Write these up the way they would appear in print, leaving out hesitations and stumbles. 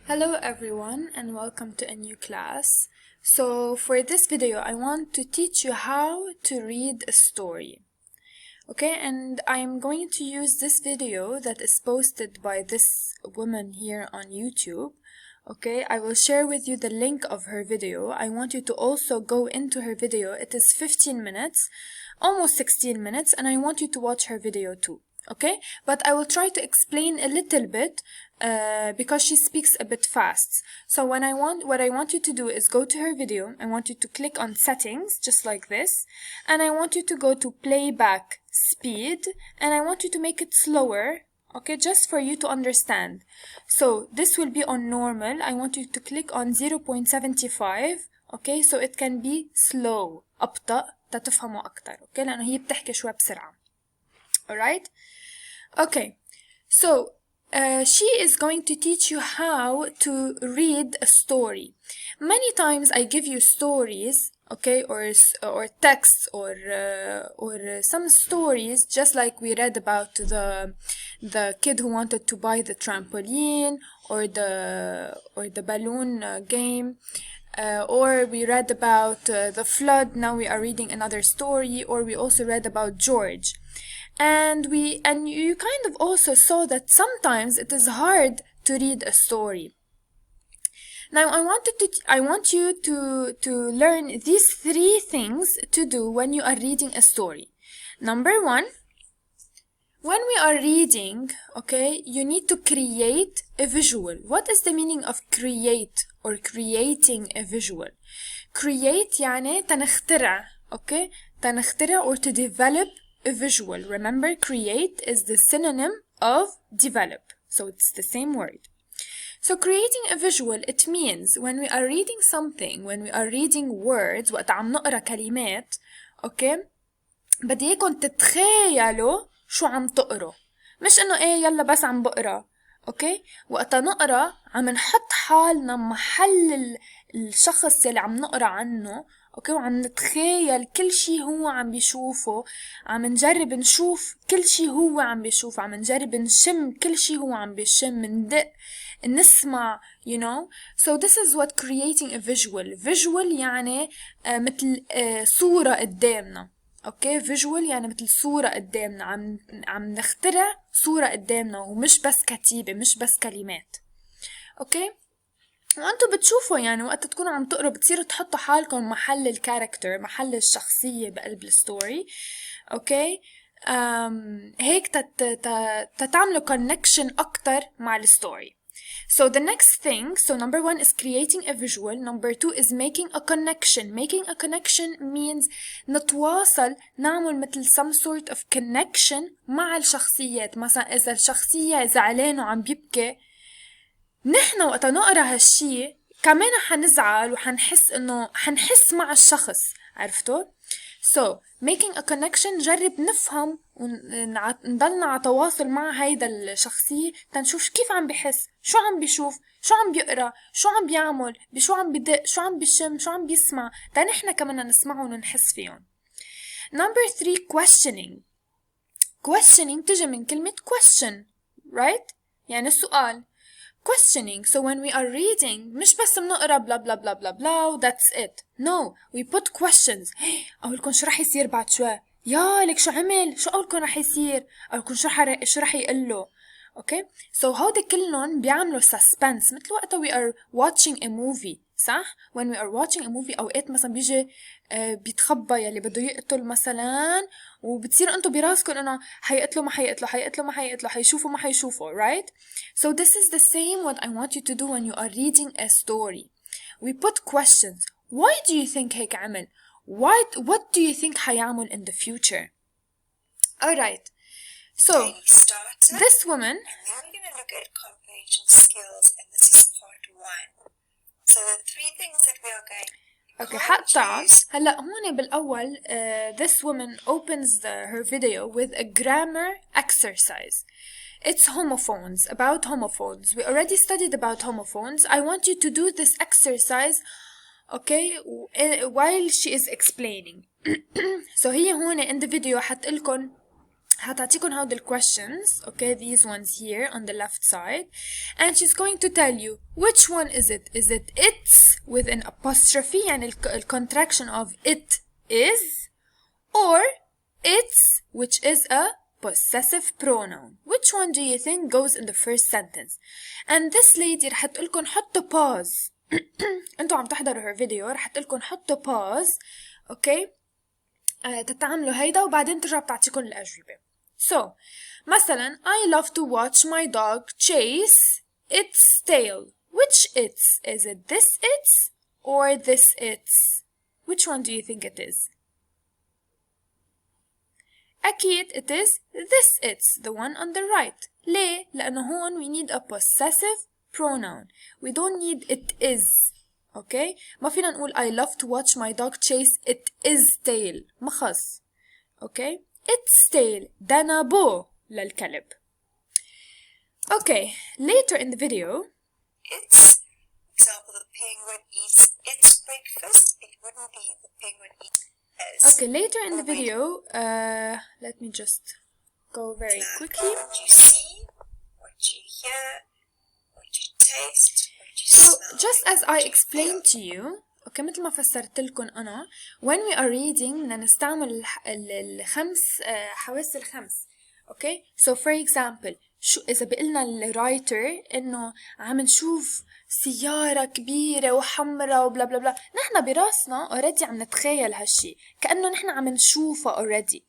Hello everyone and welcome to a new class. So for this video I want to teach you how to read a story. Okay, and I'm going to use this video that is posted by this woman here on YouTube. Okay, I will share with you the link of her video. I want you to also go into her video. It is 15 minutes, almost 16 minutes, and I want you to watch her video too. Okay, but I will try to explain a little bit because she speaks a bit fast. So what I want you to do is go to her video. I want you to click on settings just like this, and I want you to go to playback speed, and I want you to make it slower, okay, just for you to understand. So this will be on normal. I want you to click on 0.75, okay, so it can be slow, أبطأ تتفهموا أكتر, okay, لأنه هي بتحكي شوي بسرعة. Alright? Okay, so she is going to teach you how to read a story. Many times I give you stories, okay, or texts or some stories, just like we read about the kid who wanted to buy the trampoline, or the balloon game. Or we read about the flood. Now we are reading another story. Or we also read about George. And you kind of also saw that sometimes it is hard to read a story. Now I want you to learn these three things to do when you are reading a story. Number one, when we are reading, okay, you need to create a visual. What is the meaning of create or creating a visual? Create يعني تنخترع, okay, تنخترع or to develop a visual. Remember, create is the synonym of develop, so it's the same word. So creating a visual, it means when we are reading something, when we are reading words, وقت عم نقرأ كلمات, okay, بدي اياكم تتخيلوا شو عم تقروا, مش انه ايه يلا بس عم بقرأ, اوكي. وقت نقرأ عم نحط حالنا محل الشخص يلي عم نقرأ عنه, اوكي, وعم نتخيل كل شي هو عم بيشوفه, عم نجرب نشوف كل شي هو عم بيشوفه, عم نجرب نشم كل شي هو عم بيشم, ندق نسمع, you know. So this is what creating a visual يعني مثل صورة قدامنا, اوكي. visual يعني مثل صورة قدامنا, عم نخترع صورة قدامنا, ومش بس كتيبة, مش بس كلمات, اوكي. وانتوا بتشوفوا يعني وقت تكونوا عم تقروا بتصيروا تحطوا حالكم محل الكاركتر, محل الشخصية بقلب الستوري, اوكي. هيك تتعملوا connection أكتر مع الستوري. So the next thing, so number one is creating a visual. Number two is making a connection. Making a connection means نتواصل, نعمل مثل some sort of connection مع الشخصيات. مثلا إذا الشخصية زعلانة وعم بيبكي, نحن وقت نقرأ هالشي كمان حنزعل وحنحس انه حنحس مع الشخص, عرفتوا؟ So making a connection, جرب نفهم ونضلنا على تواصل مع هيدا الشخصية تنشوف كيف عم بحس, شو عم بيشوف, شو عم بيقرأ, شو عم بيعمل, بشو عم بدق, شو عم بيشم, شو عم بيسمع, نحن كمان نسمعهم ونحس فيهم. Number three, questioning. Questioning تجي من كلمة question, right? يعني السؤال. Questioning. So when we are reading, مش بس بنقرا blah blah blah blah blah that's it. No, we put questions. أقولكم شو رح يصير بعد شوي, يا لك شو عمل, شو أقولكم رح يصير, أقولكم شو رح يقله, okay. So هودي كلهم بيعملوا suspense, مثل وقتا we are watching a movie, صح؟ when we are watching a movie أوقات مثلا بيجي بيتخبى يلي بده يقتل مثلا, وبتصير انتو براسكم انه حيقتلوا ما حيقتلوا, حيقتلوا ما حيقتلوا, حيشوفوا ما حيشوفوا, right? So this is the same what I want you to do when you are reading a story. We put questions. Why do you think هيك عمل? What do you think حيعمل in the future? Alright. So this woman, and now we're going to look at comprehension skills, and this is part 1. So the three things that we are going okay, حقطع هلا هون بالأول this woman opens her video with a grammar exercise. It's homophones, about homophones. We already studied about homophones. I want you to do this exercise, okay, while she is explaining. So هي هون in the video حتقلكن هتعطيكم هود questions, okay, these ones here on the left side, and she's going to tell you which one is it. Is it it's with an apostrophe يعني the contraction of it is, or it's which is a possessive pronoun? Which one do you think goes in the first sentence? And this lady رح تقولكم حطوا pause. انتوا عم تحضروا her video رح تقولكم حطوا pause, okay, تتعاملوا هيدا وبعدين ترجع بتعطيكم الأجوبة. So مثلا I love to watch my dog chase its tail. Which it's? Is it this it's or this it's? Which one do you think it is? أكيد it is this it's, the one on the right. ليه؟ لأنه هون we need a possessive pronoun. We don't need it is. Okay? ما فينا نقول I love to watch my dog chase it is tail. ما خص. Okay? Its tail. ده نابو للكلب. Okay. Later in the video. It's, example, the penguin eats its breakfast. It wouldn't be the penguin eats his. Okay. Later in the video. Let me just go very quickly. What you see, what you hear, what you taste, what you So, smell. just as I explained to you, okay, مثل ما فسرت لكم أنا, when we are reading بدنا نستعمل الخمس حواس الخمس. Okay, so for example, شو إذا بقلنا الرايتر إنه عم نشوف سيارة كبيرة وحمرة وبلا بلا بلا، نحن براسنا already عم نتخيل هالشي كأنه نحن عم نشوفه already.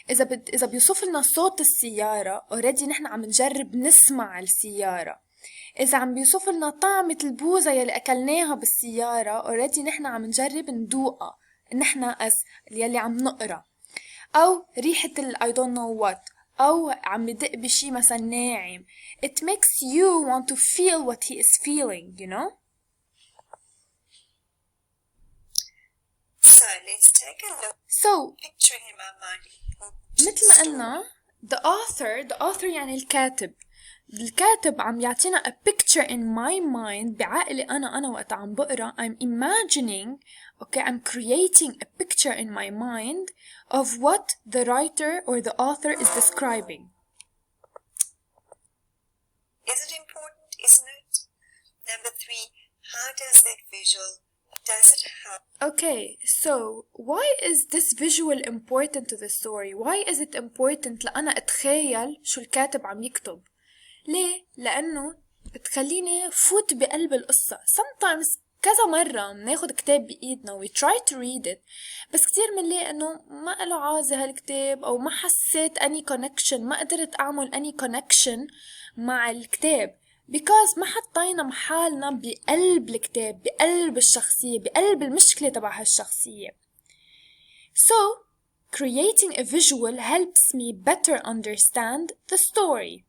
إذا بيوصف لنا صوت السيارة already نحن عم نجرب نسمع السيارة. إذا عم بيوصف لنا طعمة البوزة يلي أكلناها بالسيارة already نحن عم نجرب ندوقها نحن يلي عم نقرأ. أو ريحة I don't know what، أو عم بدق بشي مثلا ناعم. It makes you want to feel what he is feeling, you know? So let's take a look. So Picturing in my mind. مثل ما قلنا the author يعني الكاتب عم يعطينا a picture in my mind بعقلي أنا وقت عم بقرأ. I'm imagining, okay, I'm creating a picture in my mind of what the writer or the author is describing. Is it important, isn't it? Number 3, how does that visual, does it help? Okay, so why is this visual important to the story? Why is it important لأنا أتخيل شو الكاتب عم يكتب؟ ليه؟ لأنه بتخليني فوت بقلب القصة. Sometimes كذا مرة بناخد كتاب بإيدنا we try to read it بس كتير منلاقي إنه ما له عازة هالكتاب أو ما حسيت any connection، ما قدرت أعمل any connection مع الكتاب because ما حطينا محالنا بقلب الكتاب، بقلب الشخصية، بقلب المشكلة تبع هالشخصية. So creating a visual helps me better understand the story.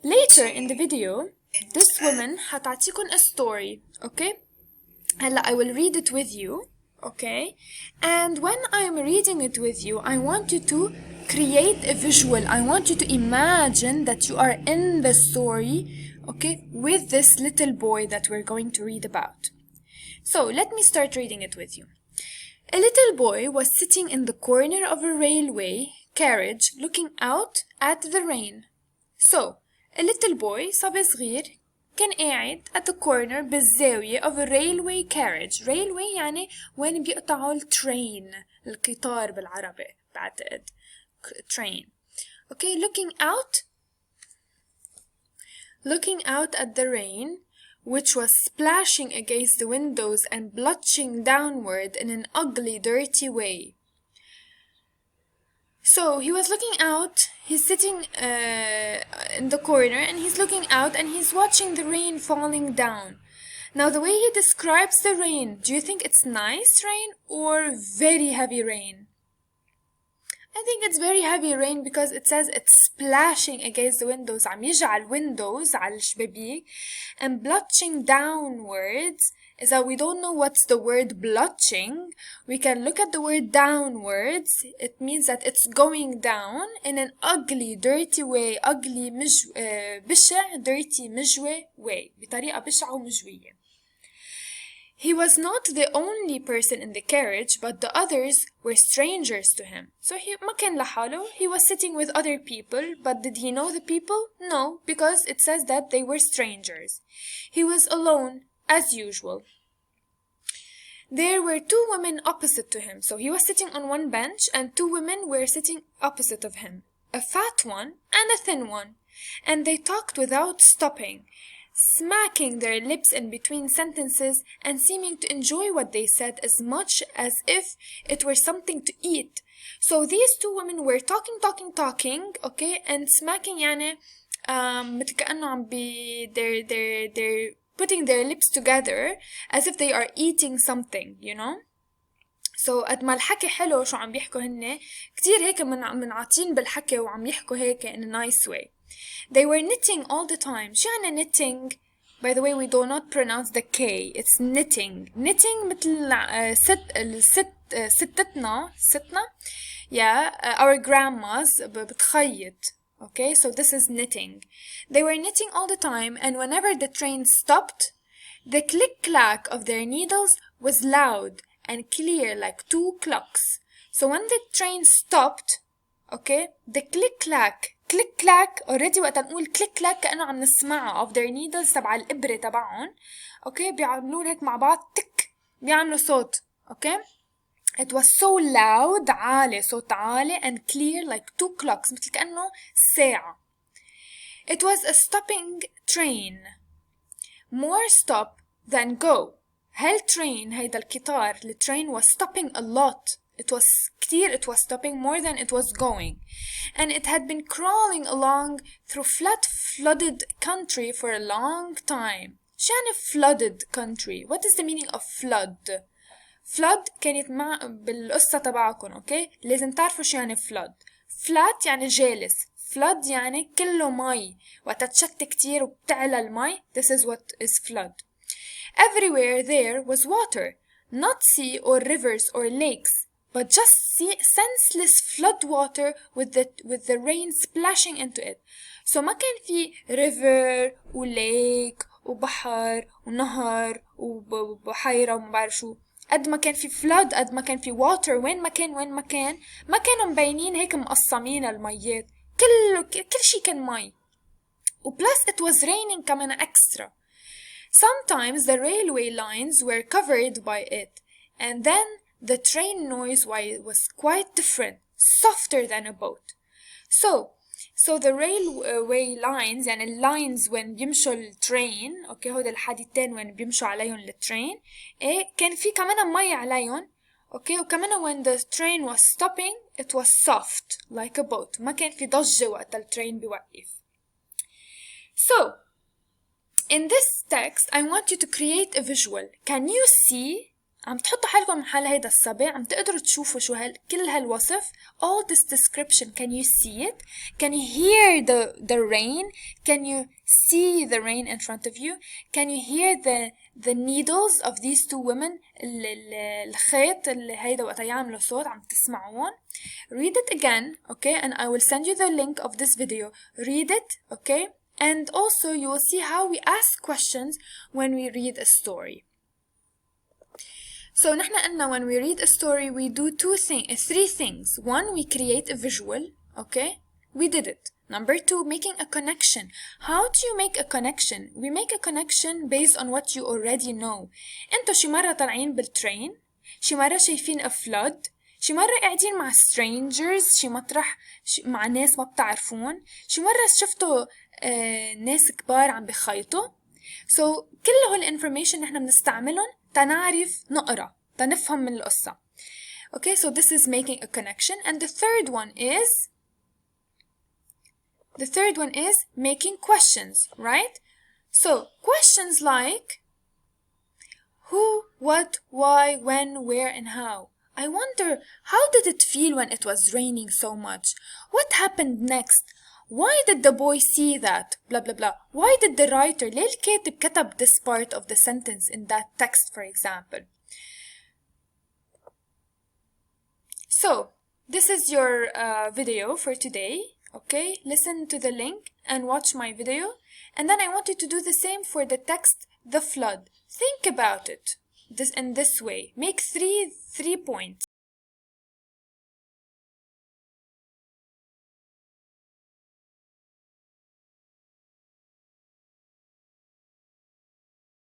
Later in the video, this woman حتعطيكم a story, okay? هلا I will read it with you, okay? And when I am reading it with you, I want you to create a visual. I want you to imagine that you are in the story, okay, with this little boy that we're going to read about. So let me start reading it with you. A little boy was sitting in the corner of a railway carriage looking out at the rain. So, a little boy صبي صغير كان قاعد at the corner بالزاوية of a railway carriage. Railway يعني وين بيقطعوا الترين، القطار بالعربي بعتقد train. Okay, looking out at the rain which was splashing against the windows and blushing downward in an ugly, dirty way. So he was looking out, he's sitting in the corner and he's looking out and he's watching the rain falling down. Now the way he describes the rain, do you think it's nice rain or very heavy rain? I think it's very heavy rain because it says it's splashing against the windows. عم يجي على الويندوز على الشبابيك and blushing downwards. Is that we don't know what's the word blushing. We can look at the word downwards. It means that it's going down in an ugly, dirty way. Ugly, بشع, dirty, مجوي way. بطريقة بشعة ومجوية. He was not the only person in the carriage, but the others were strangers to him. So ما كان لحاله. He was sitting with other people, but did he know the people? No, because it says that they were strangers. He was alone, as usual. There were two women opposite to him. So he was sitting on one bench, and two women were sitting opposite of him. A fat one and a thin one. And they talked without stopping, smacking their lips in between sentences and seeming to enjoy what they said as much as if it were something to eat. So these two women were talking, okay, and smacking يعني مثل كأنه عم they're putting their lips together as if they are eating something, you know. So قد ما الحكي حلو شو عم بيحكوا هن كتير هيك منعطين بالحكي وعم يحكوا هيك in a nice way. They were knitting all the time. شو يعني knitting? By the way, we do not pronounce the K. It's knitting. Knitting مثل ستنا yeah, our grandmas بتخيط. Okay, so this is knitting. They were knitting all the time, and whenever the train stopped, the click-clack of their needles was loud and clear like two clocks. So when the train stopped, okay, the click-clack already وقت نقول click-clack كأنه عم نسمعها of their needles تبع الإبرة تبعهم. Okay, بيعملون هيك مع بعض تك بيعملوا صوت. Okay, it was so loud عالي صوت عالي and clear like two clocks مثل كأنه ساعة. It was a stopping train. More stop than go. هالtrain هيدا القطار الtrain was stopping a lot. It was stopping more than it was going. And it had been crawling along through flooded country for a long time. شو يعني flooded country? What is the meaning of flood? flood كانت مع بالقصة تبعكم اوكي لازم تعرفوا شو يعني flood. flat يعني جالس. flood يعني كله مي وقت تشتي كتير وبتعلى المي. This is what is flood. Everywhere there was water, not sea or rivers or lakes, but just senseless flood water with the rain splashing into it. So ما كان في river و lake وبحر ونهر وبحيرة وما بعرف شو. قد ما كان في flood قد ما كان في water. وين ما كانوا مبينين هيك مقسمين الميات. كل شي كان مي. وبلس it was raining كمان extra. Sometimes the railway lines were covered by it, and then the train noise was quite different, softer than a boat. So the railway lines يعني lines when بيمشوا الترين اوكي هود الحديدتين when بيمشوا عليهم الترين ايه كان في كمان مي عليهم اوكي وكمان when the train was stopping it was soft like a boat. ما كان في ضجة وقت الترين بيوقف. So in this text, I want you to create a visual. Can you see? عم تحطوا حالكم محل هيدا الصبع عم تقدروا تشوفوا شو كل هالوصف. All this description, can you see it? Can you hear the rain? Can you see the rain in front of you? Can you hear the needles of these two women? الخيط اللي هيدا وقت يعملوا صوت عم تسمعون. Read it again, okay? And I will send you the link of this video. Read it, okay? And also you will see how we ask questions when we read a story. So نحن قلنا when we read a story we do three things. One, we create a visual, okay? We did it. Number two, making a connection. How do you make a connection? We make a connection based on what you already know. انتو شي مرة طالعين بالترين, شي مرة شايفين a flood, شي مرة قاعدين مع strangers, شي مطرح مع ناس ما بتعرفون, شي مرة شفتوا ناس كبار عم بخيطوا. So كل هول information نحن بنستعملهم تنعرف نقرأ تنفهم من القصة. Okay, so this is making a connection. And the third one is making questions, right? So questions like who, what, why, when, where, and how. I wonder, how did it feel when it was raining so much? What happened next? Why did the boy see that? Blah, blah, blah. Why did the writer, ليه الكاتب كتب this part of the sentence in that text, for example? So, this is your video for today. Okay, listen to the link and watch my video. And then I want you to do the same for the text, the flood. Think about it. this in this way. Make three points.